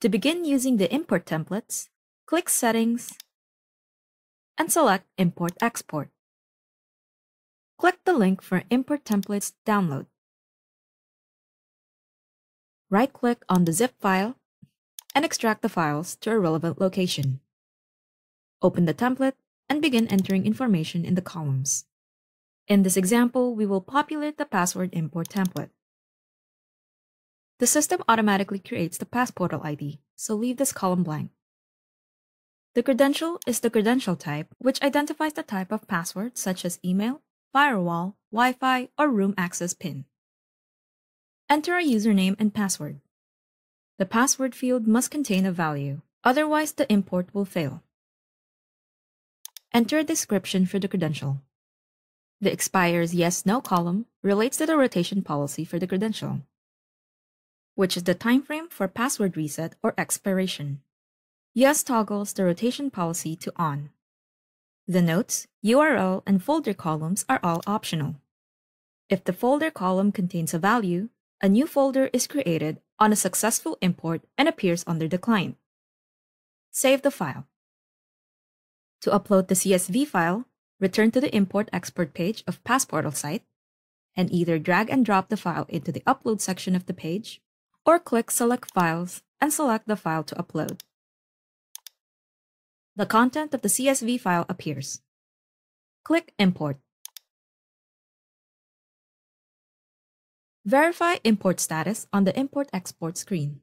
To begin using the import templates, click Settings and select Import-Export. Click the link for Import Templates download. Right-click on the zip file and extract the files to a relevant location. Open the template and begin entering information in the columns. In this example, we will populate the password import template. The system automatically creates the Passportal ID, so leave this column blank. The credential is the credential type, which identifies the type of password such as email, firewall, Wi-Fi, or room access PIN. Enter a username and password. The password field must contain a value, otherwise the import will fail. Enter a description for the credential. The expires yes/no column relates to the rotation policy for the credential, which is the time frame for password reset or expiration. Yes toggles the rotation policy to on. The notes, URL, and folder columns are all optional. If the folder column contains a value, a new folder is created on a successful import and appears under the client. Save the file. To upload the CSV file, return to the Import-Export page of Passportal site and either drag and drop the file into the Upload section of the page, or click Select Files and select the file to upload. The content of the CSV file appears. Click Import. Verify import status on the Import-Export screen.